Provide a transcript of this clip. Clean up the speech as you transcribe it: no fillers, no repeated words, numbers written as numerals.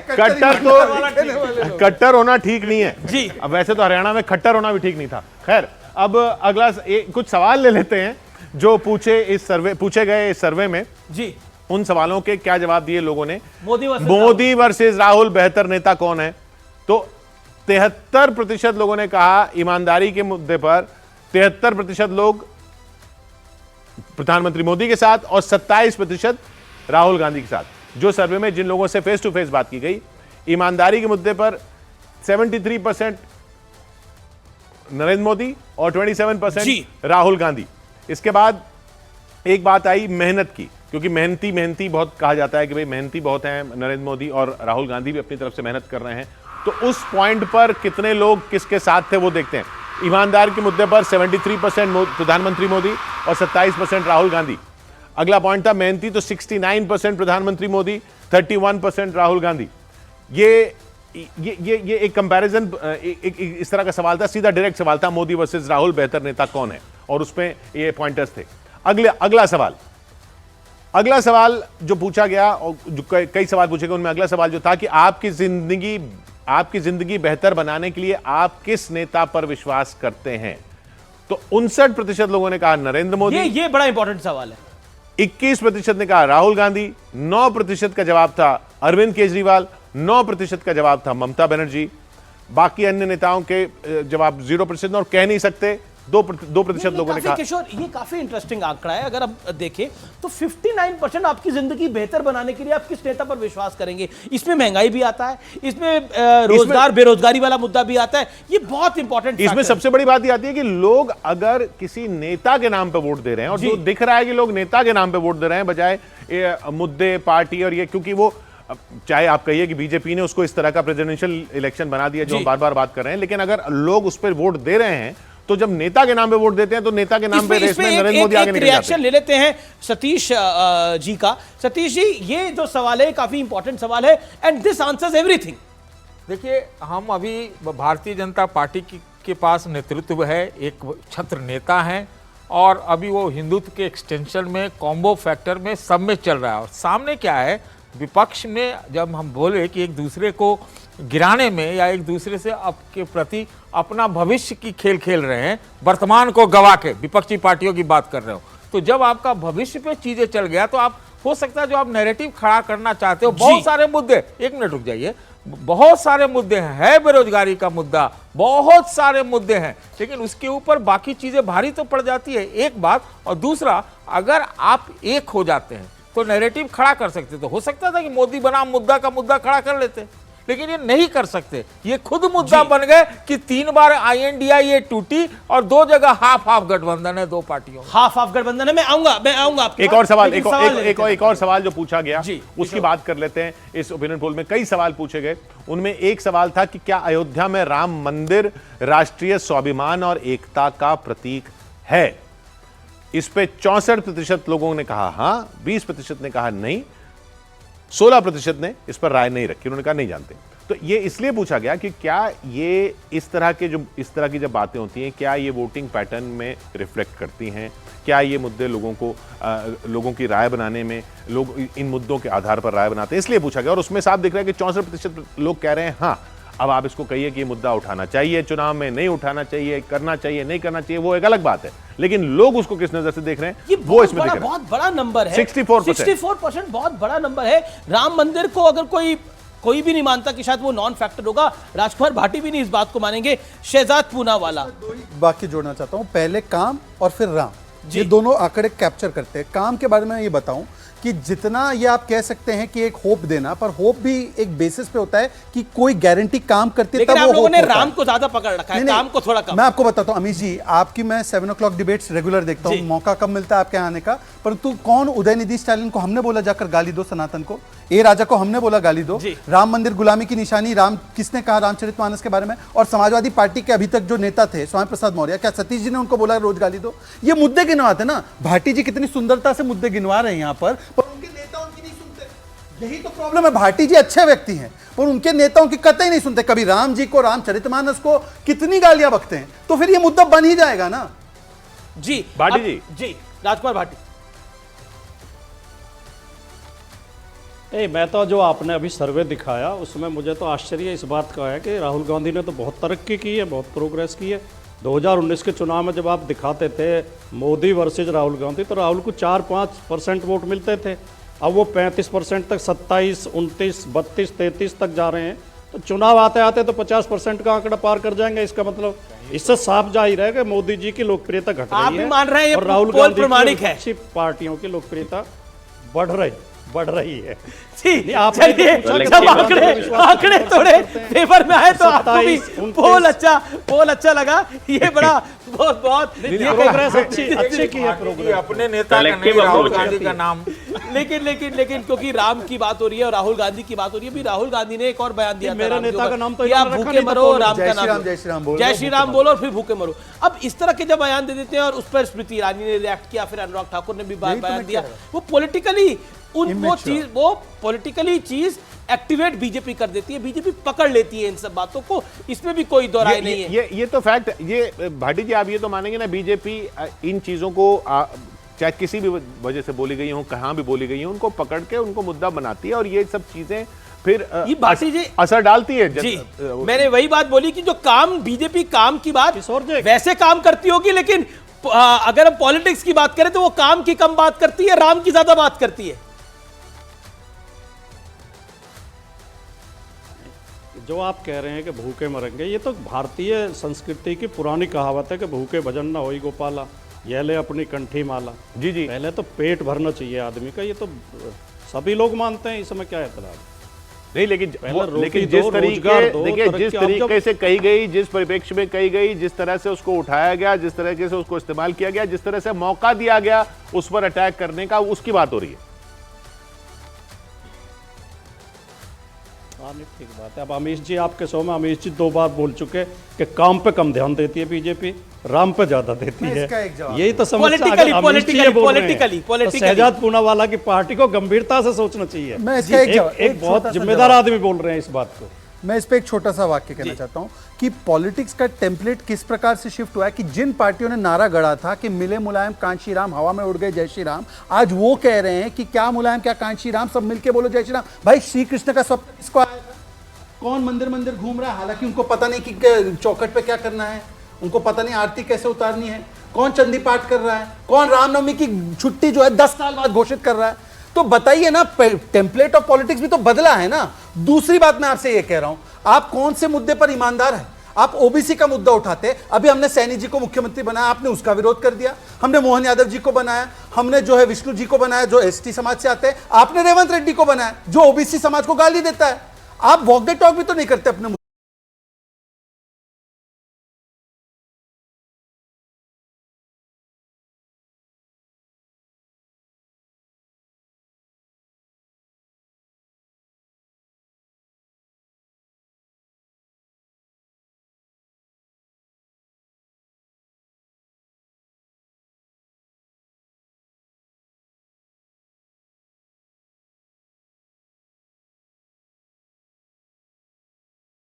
कट्टर होना ठीक नहीं है जी। अब वैसे तो हरियाणा में खट्टर होना भी ठीक नहीं था। खैर, अब अगला कुछ सवाल ले लेते हैं जो पूछे गए इस सर्वे में जी। उन सवालों के क्या जवाब दिए लोगों ने। मोदी वर्सेस राहुल बेहतर नेता कौन है? तो 73% लोगों ने कहा ईमानदारी के मुद्दे पर 73% लोग प्रधानमंत्री मोदी के साथ और 27% राहुल गांधी के साथ। जो सर्वे में जिन लोगों से फेस टू फेस बात की गई, ईमानदारी के मुद्दे पर 73% नरेंद्र मोदी और 27% राहुल गांधी। इसके बाद एक बात आई मेहनत की, क्योंकि मेहनती बहुत कहा जाता है कि भाई मेहनती बहुत हैं नरेंद्र मोदी, और राहुल गांधी भी अपनी तरफ से मेहनत कर रहे हैं। तो उस पॉइंट पर कितने लोग किसके साथ थे वो देखते हैं। ईमानदार के मुद्दे पर 73% प्रधानमंत्री मोदी और 27% राहुल गांधी। अगला पॉइंट था मेहनती, तो 69% प्रधानमंत्री मोदी, 31% राहुल गांधी। ये एक कंपैरिजन, इस तरह का सवाल था, सीधा डायरेक्ट सवाल था, मोदी वर्सेस राहुल बेहतर नेता कौन है, और उसमें ये पॉइंटर्स थे। अगला सवाल जो पूछा गया, और जो कई सवाल पूछे गए, उनमें अगला सवाल जो था कि आपकी जिंदगी बेहतर बनाने के लिए आप किस नेता पर विश्वास करते हैं? तो 59% लोगों ने कहा नरेंद्र मोदी। ये बड़ा इंपॉर्टेंट सवाल है। 21% ने कहा राहुल गांधी, 9% का जवाब था अरविंद केजरीवाल, 9% का जवाब था ममता बनर्जी। बाकी अन्य नेताओं के जवाब 0% और कह नहीं सकते। 2% लोगों ने कहा। किशोर, ये काफी इंटरेस्टिंग आंकड़ा है। अगर आप देखें तो 59% आपकी जिंदगी बेहतर बनाने के लिए आप किस नेता पर विश्वास करेंगे। इसमें महंगाई भी आता है, इसमें बेरोजगारी वाला मुद्दा भी आता है। ये बहुत इंपॉर्टेंट। इसमें सबसे बड़ी बात यह आती है कि लोग अगर किसी नेता के नाम पर वोट दे रहे हैं, और जो दिख रहा है कि लोग नेता के नाम पर वोट दे रहे हैं बजाय मुद्दे, पार्टी, और ये, क्योंकि वो चाहे आप कहिए कि बीजेपी ने उसको इस तरह का प्रेसिडेंशियल इलेक्शन बना दिया जो हम बार बार बात कर रहे हैं, लेकिन अगर लोग उस पर वोट दे रहे हैं तो जब नेता के नाम पे वोट देते हैं तो नेता के नाम पे रेस में नरेंद्र मोदी आगे निकल जाते हैं। रिएक्शन ले लेते हैं सतीश जी का। सतीश जी, ये जो सवाल है काफी इंपॉर्टेंट सवाल है, एंड दिस आंसर्स एवरीथिंग। देखिए, हम अभी भारतीय जनता पार्टी के पास नेतृत्व है, एक छत्र नेता है, और अभी वो हिंदुत्व के एक्सटेंशन में, कॉम्बो फैक्टर में, सब में चल रहा है। और सामने क्या है, विपक्ष में जब हम बोले कि एक दूसरे को गिराने में या एक दूसरे से आपके प्रति अपना भविष्य की खेल खेल रहे हैं, वर्तमान को गवा के विपक्षी पार्टियों की बात कर रहे हो, तो जब आपका भविष्य पे चीजें चल गया तो आप हो सकता है जो आप नैरेटिव खड़ा करना चाहते हो, बहुत सारे मुद्दे, एक मिनट रुक जाइए, बहुत सारे मुद्दे हैं, बेरोजगारी का मुद्दा, बहुत सारे मुद्दे हैं, लेकिन उसके ऊपर बाकी चीजें भारी तो पड़ जाती है, एक बात। और दूसरा, अगर आप एक हो जाते हैं तो नैरेटिव खड़ा कर सकते, तो हो सकता था कि मोदी बनाम मुद्दा का मुद्दा खड़ा कर लेते, लेकिन ये नहीं कर सकते। ये खुद मुद्दा बन गए कि 3 बार INDIA टूटी और 2 जगह हाफ गठबंधन है, 2 पार्टियों हाफ गठबंधन है। मैं आऊंगा एक और सवाल, एक और सवाल जो पूछा गया उसकी बात कर लेते हैं। इस ओपिनियन पोल में कई सवाल पूछे गए, उनमें एक सवाल था कि क्या अयोध्या में राम मंदिर राष्ट्रीय स्वाभिमान और एकता का प्रतीक है? इस पे 64% लोगों ने कहा हां, 20% ने कहा नहीं, 16% ने इस पर राय नहीं रखी, उन्होंने कहा नहीं जानते। तो ये इसलिए पूछा गया कि क्या ये इस तरह की जब बातें होती हैं, क्या ये वोटिंग पैटर्न में रिफ्लेक्ट करती हैं? क्या ये मुद्दे लोगों की राय बनाने में, लोग इन मुद्दों के आधार पर राय बनाते हैं, इसलिए पूछा गया। और उसमें साफ दिख रहा है कि 64% लोग कह रहे हैं हाँ। अब आप इसको कहिए कि ये मुद्दा उठाना चाहिए चुनाव में, नहीं उठाना चाहिए, करना चाहिए, नहीं करना चाहिए, वो एक अलग बात है, लेकिन लोग उसको किस नजर से देख रहे हैं वो इसमें दिख रहा है। बहुत बड़ा नंबर है 64%, बहुत बड़ा नंबर है। राम मंदिर को अगर कोई भी नहीं मानता कि शायद वो नॉन फैक्टर होगा, राजकुमार भाटी भी नहीं इस बात को मानेंगे। शहजाद पूनावाला, बाकी जोड़ना चाहता हूं, पहले काम और फिर राम, ये दोनों आंकड़े कैप्चर करते हैं। काम के बारे में ये बताऊं कि जितना ये आप कह सकते हैं कि एक होप देना, पर होप भी एक बेसिस पे होता है कि कोई गारंटी काम करती है, तब वो लोगों ने राम को ज्यादा पकड़ रखा है, काम को थोड़ा कम। मैं आपको बताता हूं अमीश जी, आपकी मैं 7 o'clock डिबेट्स रेगुलर देखता हूं, मौका कम मिलता है आपके आने का, परंतु कौन, उदयनिधि स्टालिन को हमने बोला जाकर गाली दो, सनातन को, ए राजा को हमने बोला गाली दो, राम मंदिर गुलामी की निशानी, राम किसने कहा रामचरितमानस के बारे में? और समाजवादी पार्टी के अभी तक जो नेता थे स्वामी प्रसाद मौर्य, क्या सतीश जी ने उनको बोला रोज गाली दो? ये मुद्दे गिनवाते ना, भाटी जी कितनी सुंदरता से मुद्दे गिनवा रहे हैं यहाँ पर उनके नेता उनकी नहीं सुनते। यही तो प्रॉब्लम है, भाटी जी अच्छे व्यक्ति हैं पर उनके नेताओं की कतई नहीं सुनते। कभी राम जी को, रामचरितमानस को कितनी गालियां बकते हैं, तो फिर ये मुद्दा बन ही जाएगा ना। जी भाटी जी, राजकुमार भाटी, नहीं, मैं तो जो आपने अभी सर्वे दिखाया उसमें मुझे तो आश्चर्य इस बात का है कि राहुल गांधी ने तो बहुत तरक्की की है, बहुत प्रोग्रेस की है। 2019 के चुनाव में जब आप दिखाते थे मोदी वर्सेज राहुल गांधी, तो राहुल को 4-5% वोट मिलते थे। अब वो 35% तक, 27, 29, 32, 33 तक जा रहे हैं। तो चुनाव आते आते तो 50% का आंकड़ा पार कर जाएंगे। इसका मतलब इससे साफ जाहिर है कि मोदी जी की लोकप्रियता घट रही है। आप भी मान रहे हैं ये और राहुल पोल गांधी प्रमाणिक की है। अच्छी पार्टियों की लोकप्रियता बढ़ रही है। जी, आपने चलिए, पूछा कि जब विश्वास आंकड़े थोड़े पेपर में आए तो आपको भी 27, पोल अच्छा लगा। ये बड़ा बहुत प्रोग्रेस अच्छी की है प्रोग्रेस। अपने नेता का नहीं, राहुल गांधी का नाम। लेकिन क्योंकि राम की बात हो रही है और राहुल गांधी की बात हो रही है, भी राहुल गांधी ने एक और बयान दिया था मेरे राम के नेता का ऊपर नाम तो कि आप इन्होंने रखा भूखे नहीं था, मरो, राम का जय नाम श्री राम, जय श्री राम बोलो, जय श्री राम बोलो और फिर भूखे मरो। अब इस तरह के जब बयान दे देते हैं और उस पर स्मृति ईरानी ने रिएक्ट किया, फिर अनुराग ठाकुर ने भी बयान दिया, वो पॉलिटिकली वो पॉलिटिकली चीज एक्टिवेट बीजेपी कर देती है, बीजेपी पकड़ लेती है इन सब बातों को। इसमें भी कोई दो राय नहीं है। ये तो फैक्ट, ये भाटी जी आप ये तो मानेंगे ना, बीजेपी इन चीजों को चाहे किसी भी वजह से बोली गई हो, कहां भी बोली गई हो, उनको पकड़ के उनको मुद्दा बनाती है और ये सब चीजें फिर ये भाटी जी असर डालती है। जी, मैंने वही बात बोली कि जो काम बीजेपी काम की बात किशोर जी, वैसे काम करती होगी, लेकिन अगर हम पॉलिटिक्स की बात करें तो वो काम की कम बात करती है, राम की ज्यादा बात करती है। जो आप कह रहे हैं कि भूखे मरेंगे, ये तो भारतीय संस्कृति की पुरानी कहावत है कि भूखे भजन ना होई गोपाला, यह ले अपनी कंठी माला। जी जी, पहले तो पेट भरना चाहिए आदमी का, ये तो सभी लोग मानते हैं, इसमें क्या एतराज नहीं, लेकिन रोटी लेकिन दो, जिस रोजगार दो, देखिए तरक्की। जिस आप जब- तरीके से कही गई, जिस परिप्रेक्ष्य में कही गई, जिस तरह से उसको उठाया गया, जिस तरीके से उसको इस्तेमाल किया गया, जिस तरह से मौका दिया गया उस पर अटैक करने का, उसकी बात हो रही है। हाँ, नहीं, ठीक बात है। अब अमीश जी आपके शो में अमीश जी 2 बार बोल चुके कि काम पे कम ध्यान देती है बीजेपी, राम पे ज्यादा देती है। इसका एक जवाब। यही तो समस्या है। अगर अमीश जी ये बोल रहे हैं, तो शहजाद पूनावाला की पार्टी को गंभीरता से सोचना चाहिए। मैं इसका एक बहुत जिम्मेदार आदमी बोल रहे हैं इस बात को। मैं इस पे एक छोटा सा वाक्य कहना चाहता हूं कि पॉलिटिक्स का टेम्पलेट किस प्रकार से शिफ्ट हुआ है कि जिन पार्टियों ने नारा गढ़ा था कि मिले मुलायम कांची राम, हवा में उड़ गए जय श्री राम, आज वो कह रहे हैं कि क्या मुलायम क्या कांची राम, सब मिलके बोलो जय श्री राम। भाई श्री कृष्ण का स्वप्न किसको आया था? कौन मंदिर मंदिर घूम रहा है, हालांकि उनको पता नहीं कि चौखट पे क्या करना है, उनको पता नहीं आरती कैसे उतारनी है, कौन चंडी पाठ कर रहा है, कौन रामनवमी की छुट्टी जो है 10 साल बाद घोषित कर रहा है। तो बताइए ना, टेम्पलेट ऑफ पॉलिटिक्स भी तो बदला है ना। दूसरी बात मैं आपसे ये कह रहा हूं, आप कौन से मुद्दे पर ईमानदार हैं? आप ओबीसी का मुद्दा उठाते, अभी हमने सैनी जी को मुख्यमंत्री बनाया, आपने उसका विरोध कर दिया। हमने मोहन यादव जी को बनाया, हमने जो है विष्णु जी को बनाया जो एसटी समाज से आते हैं, आपने रेवंत रेड्डी को बनाया जो ओबीसी समाज को गाली देता है। आप वॉक द टॉक भी तो नहीं करते अपने